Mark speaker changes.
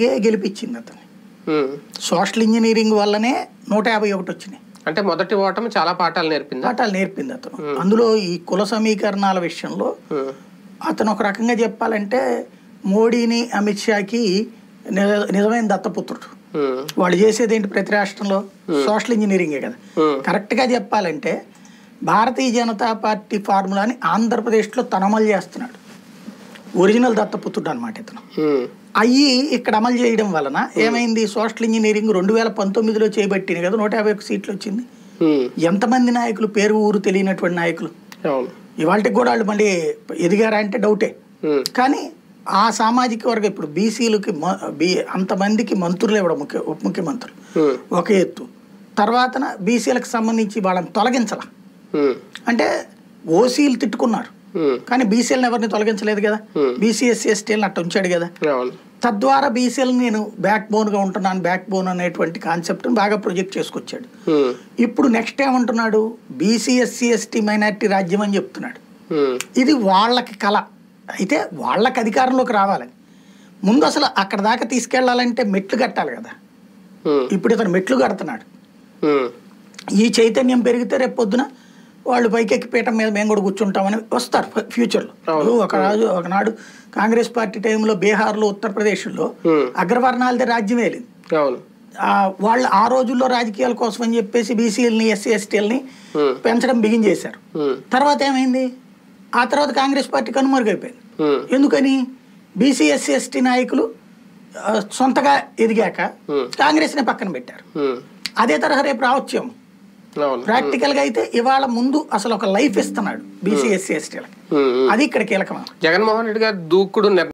Speaker 1: గెలిపించింది అతన్ని. Social engineering వల్లనే 151 వచ్చినాయి.
Speaker 2: అంటే మొదటి ఓటమి చాలా పాఠాలు నేర్పింది
Speaker 1: అతను. అందులో ఈ కుల సమీకరణాల విషయంలో అతను ఒక రకంగా చెప్పాలంటే మోడీని అమిత్ షాకి నిజమైన దత్తపుత్రుడు. వాళ్ళు చేసేది ఏంటి ప్రతి రాష్ట్రంలో సోషల్ ఇంజనీరింగే కదా. కరెక్ట్ గా చెప్పాలంటే భారతీయ జనతా పార్టీ ఫార్ములాని ఆంధ్రప్రదేశ్లో తనమలు చేస్తున్నాడు. ఒరిజినల్ దత్తపుత్రుడు అనమాట ఇతను. అయ్యి ఇక్కడ అమలు చేయడం వలన ఏమైంది, సోషల్ ఇంజనీరింగ్ 2019లో చేయబట్టింది కదా 151 సీట్లు వచ్చింది. ఎంతమంది నాయకులు, పేరు ఊరు తెలియనటువంటి నాయకులు ఇవాళకి కూడా వాళ్ళు మళ్ళీ ఎదిగారా అంటే డౌటే. కానీ ఆ సామాజిక వర్గం ఇప్పుడు బీసీలకి అంతమందికి మంత్రులు ఇవ్వడం ఉప ముఖ్యమంత్రులు ఒక ఎత్తు. తర్వాతన బీసీలకు సంబంధించి వాళ్ళని తొలగించాల అంటే ఓసీలు తిట్టుకున్నారు కానీ బీసీలను ఎవరిని తొలగించలేదు కదా. బీసీ ఎస్సీ ఎస్టీలను అట్టు ఉంచాడు కదా. తద్వారా బీసీలను నేను బ్యాక్ బోన్ గా ఉంటున్నాను, బ్యాక్ బోన్ అనేటువంటి కాన్సెప్ట్ బాగా ప్రొజెక్ట్ చేసుకొచ్చాడు. ఇప్పుడు నెక్స్ట్ ఏమంటున్నాడు, బీసీ ఎస్సీ ఎస్టీ మైనారిటీ రాజ్యం అని చెప్తున్నాడు. ఇది వాళ్ళకి కళ. అయితే వాళ్ళకి అధికారంలోకి రావాలని ముందు అసలు అక్కడ దాకా తీసుకెళ్లాలంటే మెట్లు కట్టాలి కదా. ఇప్పుడు ఇతను మెట్లు కడుతున్నాడు. ఈ చైతన్యం పెరిగితే రేపు పొద్దున వాళ్ళు పైకెక్కి పీఠం మీద మేము కూడా కూర్చుంటామని వస్తారు ఫ్యూచర్లో. ఒకనాడు కాంగ్రెస్ పార్టీ టైంలో బీహార్లో, ఉత్తరప్రదేశ్లో అగ్రవర్ణాలదే రాజ్యం వేలింది. వాళ్ళు ఆ రోజుల్లో రాజకీయాల కోసం అని చెప్పేసి బీసీలని ఎస్సీ ఎస్టీలని పెంచడం బిగించేశారు. తర్వాత ఏమైంది, ఆ తర్వాత కాంగ్రెస్ పార్టీ కనుమరుగైపోయింది. ఎందుకని, బీసీ ఎస్సీ ఎస్టీ నాయకులు సొంతగా ఎదిగాక కాంగ్రెస్ ని పక్కన పెట్టారు. అదే తరహా రేపు రావచ్చేమో. ప్రాక్టికల్ గా అయితే ఇవాళ ముందు అసలు ఒక లైఫ్ ఇస్తున్నాడు బీసీ ఎస్సీ ఎస్టీలకి. అది ఇక్కడ కీలకం.
Speaker 2: జగన్మోహన్ రెడ్డి గారు దూకుడు